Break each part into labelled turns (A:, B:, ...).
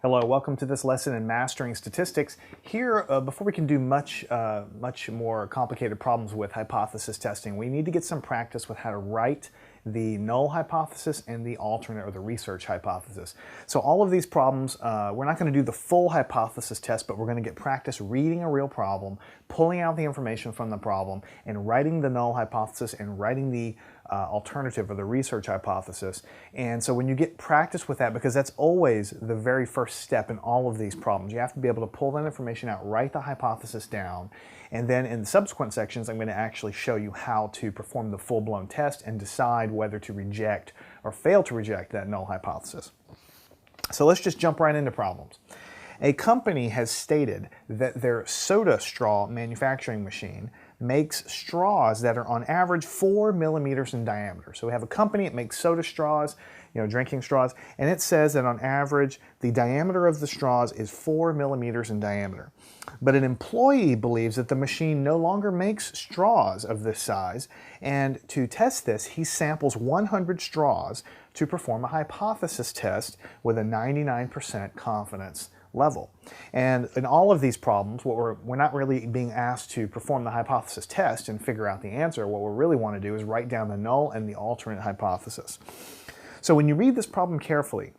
A: Hello, welcome to this lesson in mastering statistics. Here, before we can do much more complicated problems with hypothesis testing, we need to get some practice with how to write the null hypothesis and the alternate or the research hypothesis. So all of these problems, we're not going to do the full hypothesis test, but we're going to get practice reading a real problem, pulling out the information from the problem, and writing the null hypothesis and writing the alternative or the research hypothesis. And so when you get practice with that, because that's always the very first step in all of these problems, you have to be able to pull that information out, write the hypothesis down, and then in the subsequent sections I'm going to actually show you how to perform the full-blown test and decide whether to reject or fail to reject that null hypothesis. So let's just jump right into problems. A company has stated that their soda straw manufacturing machine makes straws that are on average 4 millimeters in diameter. So we have a company that makes soda straws, drinking straws, and it says that on average the diameter of the straws is 4 millimeters in diameter. But an employee believes that the machine no longer makes straws of this size, and to test this he samples 100 straws to perform a hypothesis test with a 99% confidence level. And in all of these problems, we're not really being asked to perform the hypothesis test and figure out the answer. What we really want to do is write down the null and the alternate hypothesis. So when you read this problem carefully,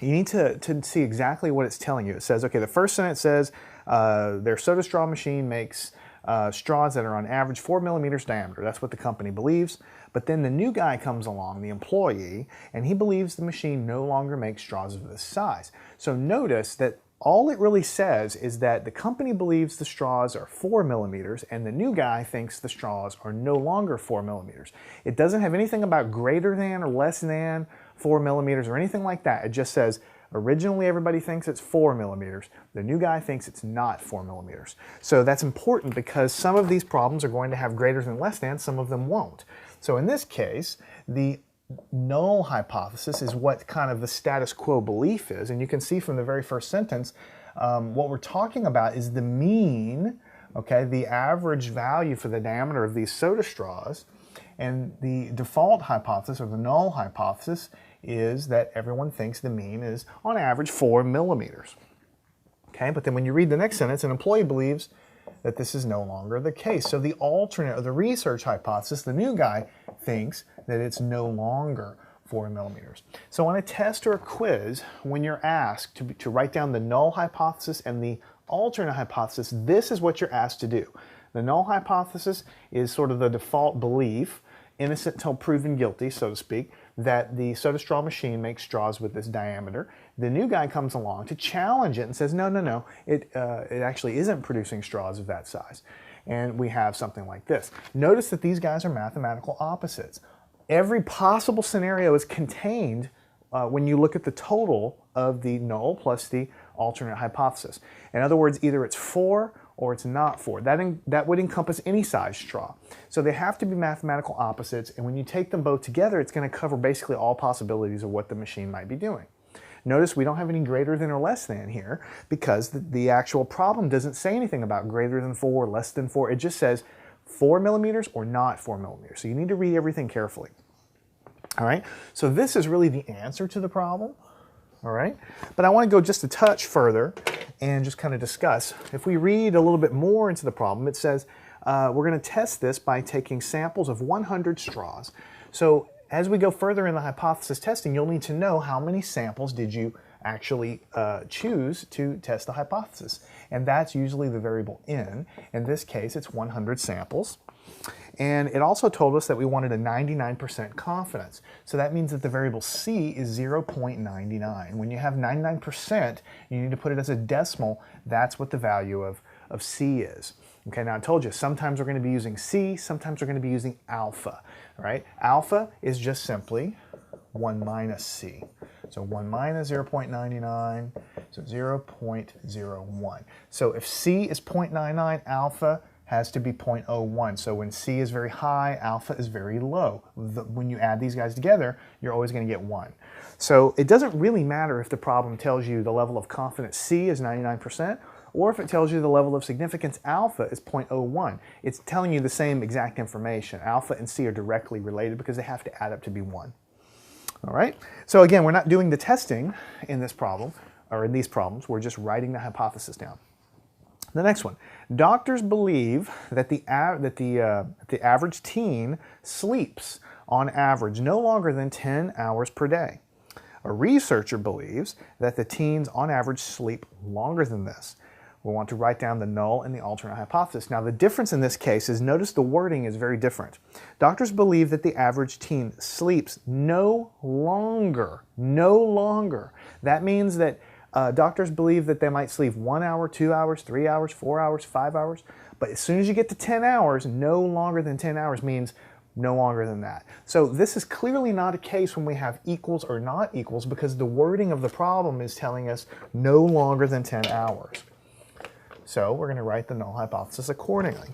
A: you need to see exactly what it's telling you. It says, okay, the first sentence says their soda straw machine makes straws that are on average 4 millimeters diameter. That's what the company believes. But then the new guy comes along, the employee, and he believes the machine no longer makes straws of this size. So notice that all it really says is that the company believes the straws are 4 millimeters and the new guy thinks the straws are no longer 4 millimeters. It doesn't have anything about greater than or less than 4 millimeters or anything like that. It just says originally everybody thinks it's 4 millimeters. The new guy thinks it's not 4 millimeters. So that's important because some of these problems are going to have greater than less than, some of them won't. So in this case, the null hypothesis is what kind of the status quo belief is. And you can see from the very first sentence, what we're talking about is the mean, okay, the average value for the diameter of these soda straws. And the default hypothesis or the null hypothesis is that everyone thinks the mean is on average 4 millimeters. Okay, but then when you read the next sentence, an employee believes that this is no longer the case. So the alternate or the research hypothesis, the new guy thinks that it's no longer 4 millimeters. So on a test or a quiz, when you're asked to write down the null hypothesis and the alternate hypothesis, this is what you're asked to do. The null hypothesis is sort of the default belief, innocent till proven guilty, so to speak, that the soda straw machine makes straws with this diameter. The new guy comes along to challenge it and says, no, it actually isn't producing straws of that size. And we have something like this. Notice that these guys are mathematical opposites. Every possible scenario is contained when you look at the total of the null plus the alternate hypothesis. In other words, either it's 4 or it's not 4. That would encompass any size straw. So they have to be mathematical opposites, and when you take them both together, it's going to cover basically all possibilities of what the machine might be doing. Notice we don't have any greater than or less than here because the actual problem doesn't say anything about greater than 4, less than 4. It just says 4 millimeters or not 4 millimeters. So you need to read everything carefully. All right, so this is really the answer to the problem. All right, but I want to go just a touch further and just kind of discuss. If we read a little bit more into the problem, it says we're going to test this by taking samples of 100 straws. So as we go further in the hypothesis testing, you'll need to know how many samples did you actually choose to test the hypothesis. And that's usually the variable n. In this case, it's 100 samples. And it also told us that we wanted a 99% confidence. So that means that the variable c is 0.99. When you have 99%, you need to put it as a decimal. That's what the value of c is. Okay, now I told you, sometimes we're going to be using c, sometimes we're going to be using alpha. Right? Alpha is just simply 1 minus c. So 1 minus 0.99, so 0.01. So if c is 0.99, alpha has to be 0.01. So when c is very high, alpha is very low. When you add these guys together, you're always going to get 1. So it doesn't really matter if the problem tells you the level of confidence c is 99%, or if it tells you the level of significance alpha is 0.01. It's telling you the same exact information. Alpha and c are directly related because they have to add up to be 1. All right, so again, we're not doing the testing in this problem. or in these problems, we're just writing the hypothesis down. The next one, doctors believe that the average teen sleeps on average no longer than 10 hours per day. A researcher believes that the teens on average sleep longer than this. We want to write down the null and the alternate hypothesis. Now the difference in this case is, notice the wording is very different. Doctors believe that the average teen sleeps no longer. That means that doctors believe that they might sleep 1 hour, 2 hours, 3 hours, 4 hours, 5 hours. But as soon as you get to 10 hours, no longer than 10 hours means no longer than that. So this is clearly not a case when we have equals or not equals, because the wording of the problem is telling us no longer than 10 hours. So we're going to write the null hypothesis accordingly.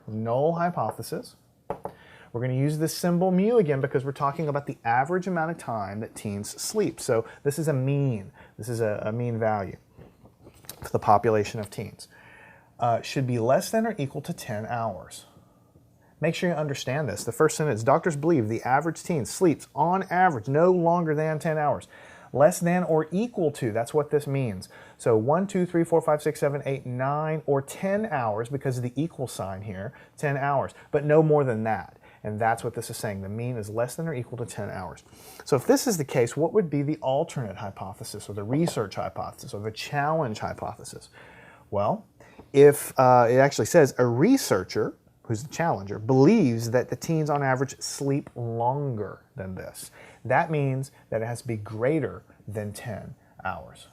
A: Null hypothesis. We're going to use this symbol mu again because we're talking about the average amount of time that teens sleep. So this is a mean. This is a mean value for the population of teens. Should be less than or equal to 10 hours. Make sure you understand this. The first sentence, doctors believe the average teen sleeps on average no longer than 10 hours. Less than or equal to, that's what this means. So 1, 2, 3, 4, 5, 6, 7, 8, 9, or 10 hours because of the equal sign here, 10 hours, but no more than that. And that's what this is saying. The mean is less than or equal to 10 hours. So if this is the case, what would be the alternate hypothesis, or the research hypothesis, or the challenge hypothesis? Well, if it actually says a researcher, who's the challenger, believes that the teens on average sleep longer than this. That means that it has to be greater than 10 hours.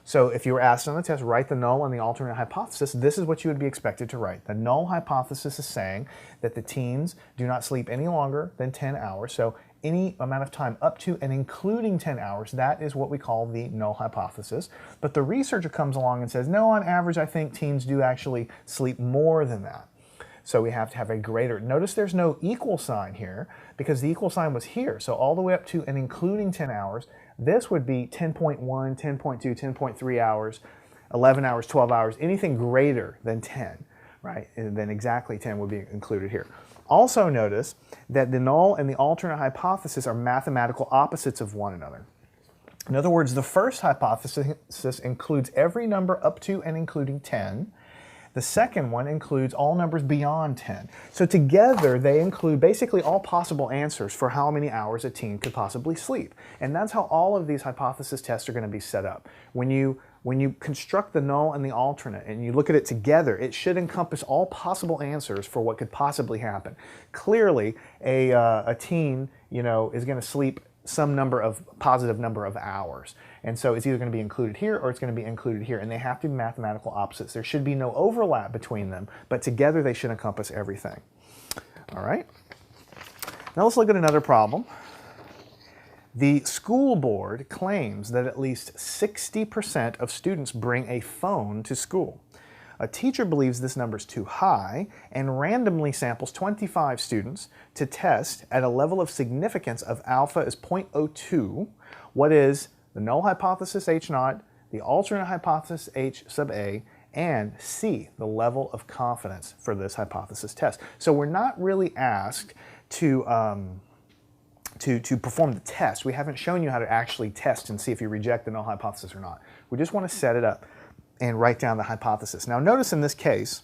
A: So if you were asked on the test, write the null and the alternate hypothesis, this is what you would be expected to write. The null hypothesis is saying that the teens do not sleep any longer than 10 hours. So any amount of time up to and including 10 hours, that is what we call the null hypothesis. But the researcher comes along and says, no, on average, I think teens do actually sleep more than that. So we have to have a greater. Notice there's no equal sign here because the equal sign was here. So all the way up to and including 10 hours, this would be 10.1, 10.2, 10.3 hours, 11 hours, 12 hours, anything greater than 10, right? And then exactly 10 would be included here. Also notice that the null and the alternate hypothesis are mathematical opposites of one another. In other words, the first hypothesis includes every number up to and including 10. The second one includes all numbers beyond 10. So together they include basically all possible answers for how many hours a teen could possibly sleep. And that's how all of these hypothesis tests are going to be set up. When you construct the null and the alternate and you look at it together, it should encompass all possible answers for what could possibly happen. Clearly, a teen, is going to sleep some positive number of hours. And so it's either going to be included here or it's going to be included here. And they have to be mathematical opposites. There should be no overlap between them, but together they should encompass everything. All right. Now let's look at another problem. The school board claims that at least 60% of students bring a phone to school. A teacher believes this number is too high and randomly samples 25 students to test at a level of significance of alpha is 0.02. What is the null hypothesis H naught, the alternate hypothesis H sub A, and C, the level of confidence for this hypothesis test. So we're not really asked to perform the test. We haven't shown you how to actually test and see if you reject the null hypothesis or not. We just want to set it up and write down the hypothesis. Now notice in this case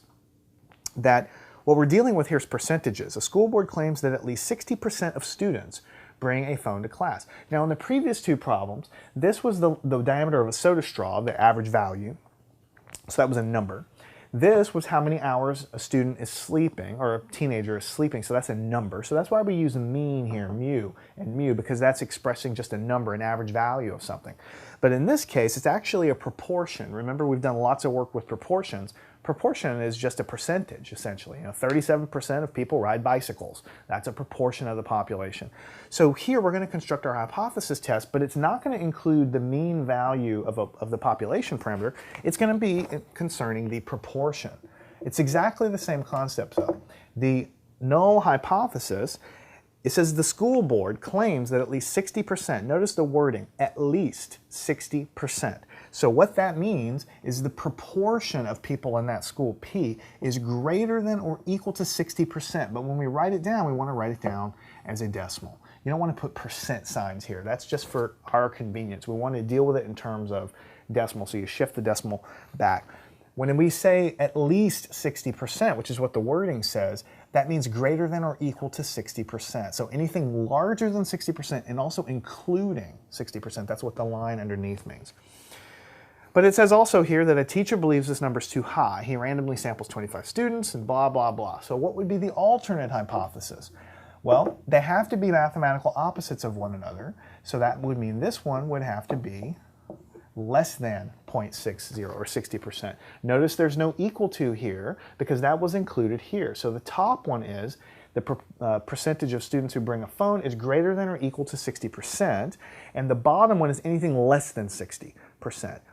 A: that what we're dealing with here is percentages. A school board claims that at least 60% of students bring a phone to class. Now in the previous two problems, this was the diameter of a soda straw, the average value, so that was a number. This was how many hours a student is sleeping, or a teenager is sleeping, so that's a number. So that's why we use mean here, mu, because that's expressing just a number, an average value of something. But in this case, it's actually a proportion. Remember, we've done lots of work with proportions. Proportion is just a percentage, essentially. 37% of people ride bicycles. That's a proportion of the population. So here we're going to construct our hypothesis test, but it's not going to include the mean value of the population parameter. It's going to be concerning the proportion. It's exactly the same concept, though. The null hypothesis, it says the school board claims that at least 60%, notice the wording, at least 60%. So what that means is the proportion of people in that school, P, is greater than or equal to 60%. But when we write it down, we want to write it down as a decimal. You don't want to put percent signs here. That's just for our convenience. We want to deal with it in terms of decimal, so you shift the decimal back. When we say at least 60%, which is what the wording says, that means greater than or equal to 60%. So anything larger than 60% and also including 60%, that's what the line underneath means. But it says also here that a teacher believes this number is too high. He randomly samples 25 students and blah, blah, blah. So what would be the alternate hypothesis? Well, they have to be mathematical opposites of one another. So that would mean this one would have to be less than 0.60 or 60%. Notice there's no equal to here because that was included here. So the top one is the percentage of students who bring a phone is greater than or equal to 60%, and the bottom one is anything less than 60%,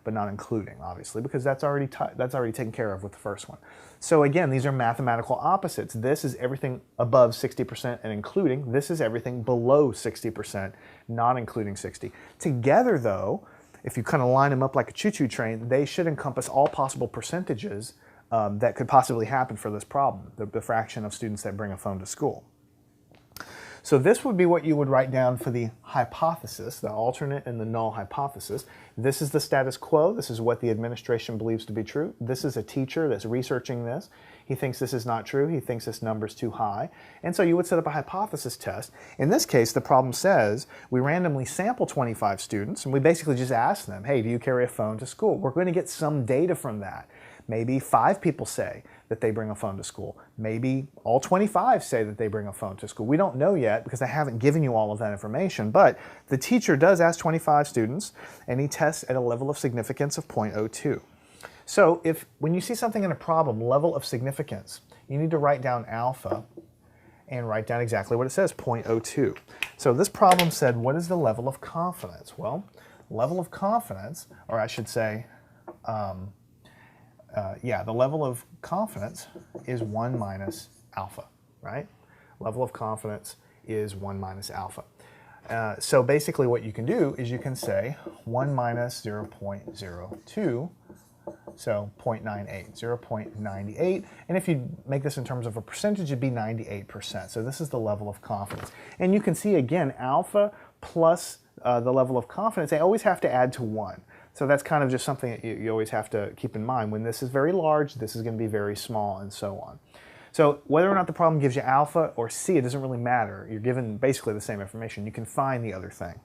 A: but not including, obviously, because that's already taken care of with the first one. So again, these are mathematical opposites. This is everything above 60% and including. This is everything below 60%, not including 60. Together, though, if you kind of line them up like a choo-choo train, they should encompass all possible percentages that could possibly happen for this problem, the fraction of students that bring a phone to school. So this would be what you would write down for the hypothesis, the alternate and the null hypothesis. This is the status quo. This is what the administration believes to be true. This is a teacher that's researching this. He thinks this is not true. He thinks this number is too high. And so you would set up a hypothesis test. In this case, the problem says we randomly sample 25 students, and we basically just ask them, hey, do you carry a phone to school? We're going to get some data from that. Maybe 5 people say that they bring a phone to school. Maybe all 25 say that they bring a phone to school. We don't know yet because I haven't given you all of that information, but the teacher does ask 25 students, and he tests at a level of significance of 0.02. So when you see something in a problem, level of significance, you need to write down alpha and write down exactly what it says, 0.02. So this problem said, what is the level of confidence? Well, level of confidence, or I should say, the level of confidence is 1 minus alpha, right? Level of confidence is 1 minus alpha. So basically what you can do is you can say 1 minus 0.02, so 0.98, 0.98. And if you make this in terms of a percentage, it'd be 98%. So this is the level of confidence. And you can see again, alpha plus the level of confidence, they always have to add to 1. So that's kind of just something that you always have to keep in mind. When this is very large, this is going to be very small, and so on. So whether or not the problem gives you alpha or C, it doesn't really matter. You're given basically the same information. You can find the other thing.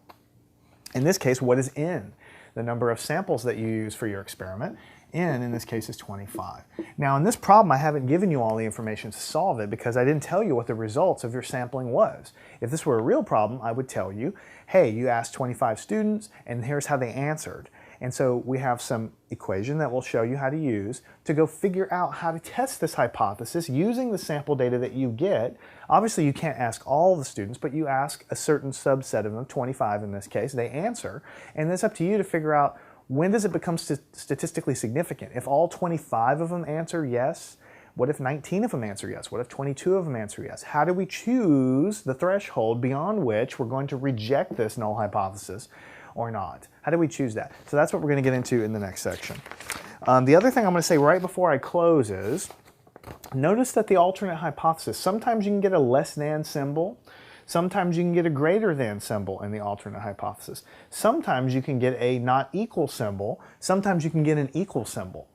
A: In this case, what is N? The number of samples that you use for your experiment. N, in this case, is 25. Now, in this problem, I haven't given you all the information to solve it because I didn't tell you what the results of your sampling was. If this were a real problem, I would tell you, hey, you asked 25 students, and here's how they answered. And so we have some equation that we'll show you how to use to go figure out how to test this hypothesis using the sample data that you get. Obviously, you can't ask all the students, but you ask a certain subset of them, 25 in this case, they answer, and it's up to you to figure out when does it become statistically significant. If all 25 of them answer yes, what if 19 of them answer yes? What if 22 of them answer yes? How do we choose the threshold beyond which we're going to reject this null hypothesis or not? How do we choose that? So that's what we're going to get into in the next section. The other thing I'm going to say right before I close is, notice that the alternate hypothesis, sometimes you can get a less than symbol, sometimes you can get a greater than symbol in the alternate hypothesis. Sometimes you can get a not equal symbol, sometimes you can get an equal symbol.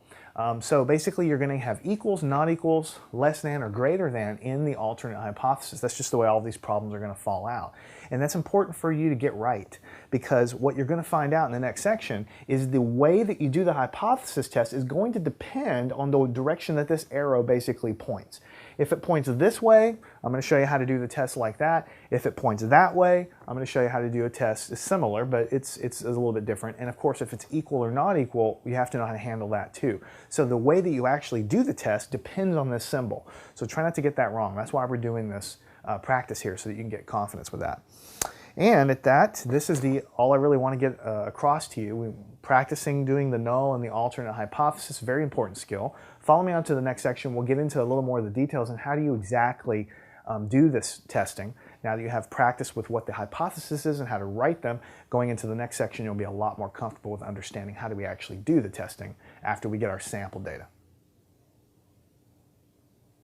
A: So basically you're going to have equals, not equals, less than, or greater than in the alternate hypothesis. That's just the way all these problems are going to fall out. And that's important for you to get right, because what you're going to find out in the next section is the way that you do the hypothesis test is going to depend on the direction that this arrow basically points. If it points this way, I'm going to show you how to do the test like that. If it points that way, I'm going to show you how to do a test similar, but it's a little bit different. And of course, if it's equal or not equal, you have to know how to handle that too. So the way that you actually do the test depends on this symbol. So try not to get that wrong. That's why we're doing this practice here, so that you can get confidence with that. And at that, this is all I really want to get across to you. We're practicing doing the null and the alternate hypothesis, very important skill. Follow me on to the next section. We'll get into a little more of the details and how do you exactly do this testing. Now that you have practice with what the hypothesis is and how to write them, going into the next section, you'll be a lot more comfortable with understanding how do we actually do the testing after we get our sample data.